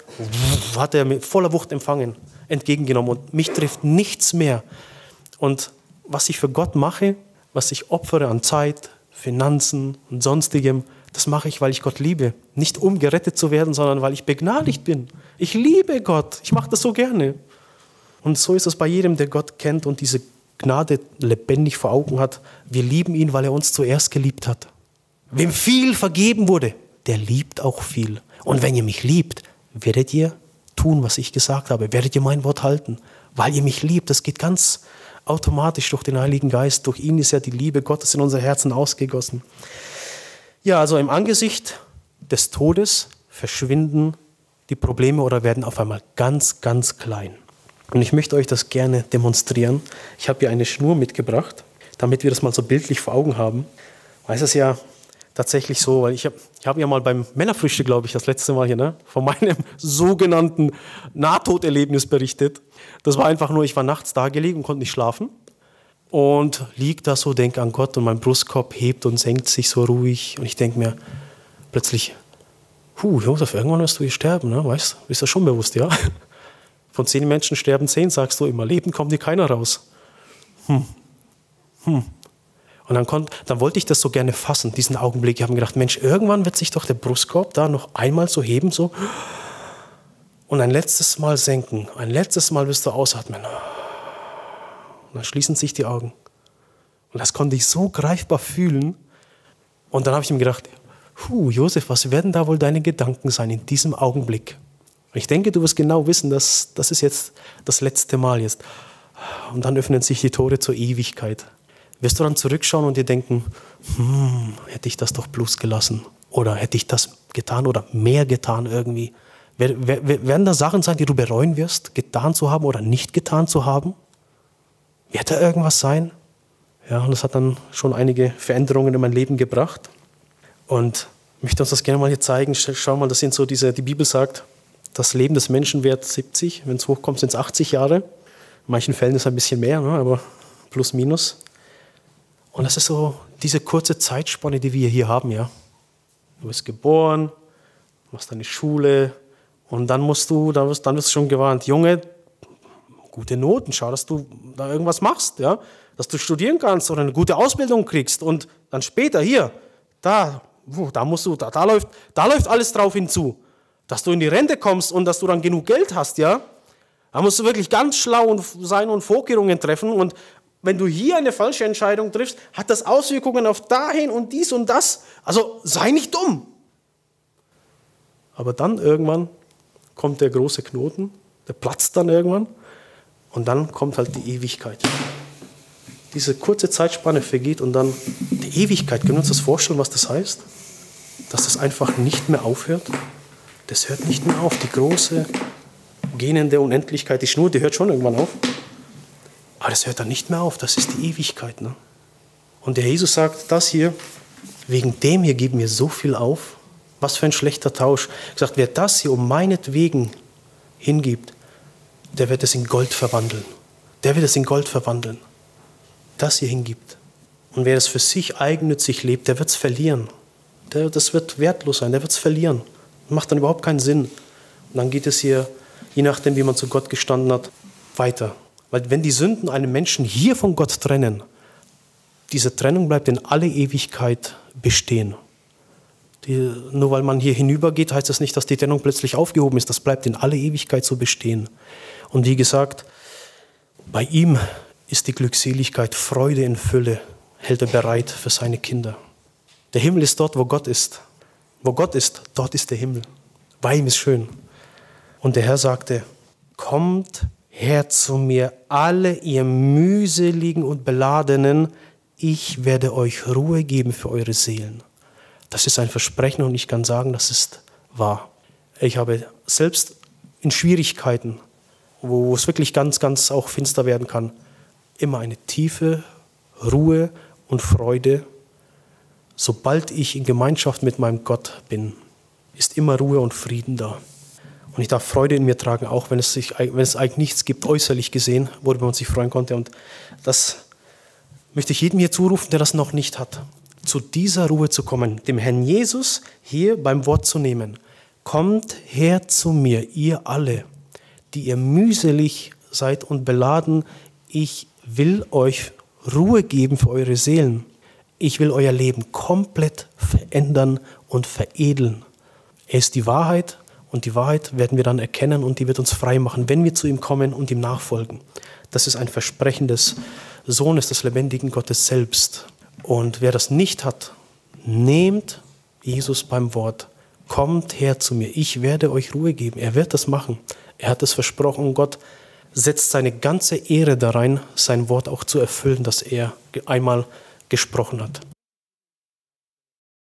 hat er mit voller Wucht entgegengenommen. Und mich trifft nichts mehr. Und was ich für Gott mache, was ich opfere an Zeit, Finanzen und Sonstigem, das mache ich, weil ich Gott liebe. Nicht um gerettet zu werden, sondern weil ich begnadigt bin. Ich liebe Gott. Ich mache das so gerne. Und so ist es bei jedem, der Gott kennt und diese Gnade lebendig vor Augen hat. Wir lieben ihn, weil er uns zuerst geliebt hat. Wem viel vergeben wurde, der liebt auch viel. Und wenn ihr mich liebt, werdet ihr tun, was ich gesagt habe. Werdet ihr mein Wort halten, weil ihr mich liebt. Das geht ganz automatisch durch den Heiligen Geist. Durch ihn ist ja die Liebe Gottes in unser Herzen ausgegossen. Ja, also im Angesicht des Todes verschwinden die Probleme oder werden auf einmal ganz, ganz klein. Und ich möchte euch das gerne demonstrieren. Ich habe hier eine Schnur mitgebracht, damit wir das mal so bildlich vor Augen haben. Weil es ist ja tatsächlich so, weil ich hab ja mal beim Männerfrühstück, glaube ich, das letzte Mal hier, von meinem sogenannten Nahtoderlebnis berichtet. Das war einfach nur, ich war nachts da gelegen und konnte nicht schlafen. Und lieg da so, denke an Gott und mein Brustkorb hebt und senkt sich so ruhig. Und ich denke mir plötzlich, Josef, irgendwann wirst du hier sterben, ne? Weißt du, bist du schon bewusst, ja? Von 10 Menschen sterben 10, sagst du immer. Leben kommt hier keiner raus. Und dann wollte ich das so gerne fassen, diesen Augenblick. Ich habe mir gedacht, Mensch, irgendwann wird sich doch der Brustkorb da noch einmal so heben, so. Und ein letztes Mal senken. Ein letztes Mal wirst du ausatmen. Und dann schließen sich die Augen. Und das konnte ich so greifbar fühlen. Und dann habe ich mir gedacht, Josef, was werden da wohl deine Gedanken sein in diesem Augenblick? Und ich denke, du wirst genau wissen, dass das ist jetzt das letzte Mal jetzt. Und dann öffnen sich die Tore zur Ewigkeit. Wirst du dann zurückschauen und dir denken, hätte ich das doch bloß gelassen? Oder hätte ich das getan oder mehr getan irgendwie? Werden da Sachen sein, die du bereuen wirst, getan zu haben oder nicht getan zu haben? Wird da irgendwas sein? Ja, und das hat dann schon einige Veränderungen in mein Leben gebracht. Und ich möchte uns das gerne mal hier zeigen. Schau mal, das sind so die Bibel sagt, das Leben des Menschen währt 70, wenn es hochkommt, sind es 80 Jahre. In manchen Fällen ist es ein bisschen mehr, ne, aber plus minus. Und das ist so diese kurze Zeitspanne, die wir hier haben. Ja. Du bist geboren, machst deine Schule und dann wirst du schon gewarnt, Junge, gute Noten, schau, dass du da irgendwas machst, ja, dass du studieren kannst oder eine gute Ausbildung kriegst und dann später hier, da läuft alles drauf hinzu. Dass du in die Rente kommst und dass du dann genug Geld hast, ja, da musst du wirklich ganz schlau sein und Vorkehrungen treffen. Und wenn du hier eine falsche Entscheidung triffst, hat das Auswirkungen auf dahin und dies und das. Also sei nicht dumm. Aber dann irgendwann kommt der große Knoten, der platzt dann irgendwann und dann kommt halt die Ewigkeit. Diese kurze Zeitspanne vergeht und dann die Ewigkeit. Können wir uns das vorstellen, was das heißt? Dass das einfach nicht mehr aufhört? Das hört nicht mehr auf. Die große, gähnende Unendlichkeit, die Schnur, die hört schon irgendwann auf. Aber das hört dann nicht mehr auf. Das ist die Ewigkeit. Ne? Und der Jesus sagt, das hier, wegen dem hier geben wir so viel auf. Was für ein schlechter Tausch. Er sagt, wer das hier um meinetwegen hingibt, der wird es in Gold verwandeln. Der wird es in Gold verwandeln. Das hier hingibt. Und wer es für sich eigennützig lebt, der wird es verlieren. Das wird wertlos sein, der wird es verlieren. Macht dann überhaupt keinen Sinn. Und dann geht es hier, je nachdem, wie man zu Gott gestanden hat, weiter. Weil wenn die Sünden einen Menschen hier von Gott trennen, diese Trennung bleibt in alle Ewigkeit bestehen. Nur weil man hier hinübergeht, heißt das nicht, dass die Trennung plötzlich aufgehoben ist. Das bleibt in alle Ewigkeit so bestehen. Und wie gesagt, bei ihm ist die Glückseligkeit, Freude in Fülle, hält er bereit für seine Kinder. Der Himmel ist dort, wo Gott ist. Wo Gott ist, dort ist der Himmel. Bei ihm ist schön. Und der Herr sagte, kommt her zu mir, alle ihr mühseligen und beladenen, ich werde euch Ruhe geben für eure Seelen. Das ist ein Versprechen und ich kann sagen, das ist wahr. Ich habe selbst in Schwierigkeiten, wo es wirklich ganz, ganz auch finster werden kann, immer eine tiefe Ruhe und Freude. Sobald ich in Gemeinschaft mit meinem Gott bin, ist immer Ruhe und Frieden da. Und ich darf Freude in mir tragen, auch wenn es eigentlich nichts gibt, äußerlich gesehen, worüber man sich freuen konnte. Und das möchte ich jedem hier zurufen, der das noch nicht hat, zu dieser Ruhe zu kommen, dem Herrn Jesus hier beim Wort zu nehmen. Kommt her zu mir, ihr alle, die ihr mühselig seid und beladen. Ich will euch Ruhe geben für eure Seelen. Ich will euer Leben komplett verändern und veredeln. Er ist die Wahrheit und die Wahrheit werden wir dann erkennen und die wird uns frei machen, wenn wir zu ihm kommen und ihm nachfolgen. Das ist ein Versprechen des Sohnes, des lebendigen Gottes selbst. Und wer das nicht hat, nehmt Jesus beim Wort. Kommt her zu mir, ich werde euch Ruhe geben. Er wird das machen. Er hat es versprochen und Gott setzt seine ganze Ehre da rein, sein Wort auch zu erfüllen, das er einmal gesprochen hat.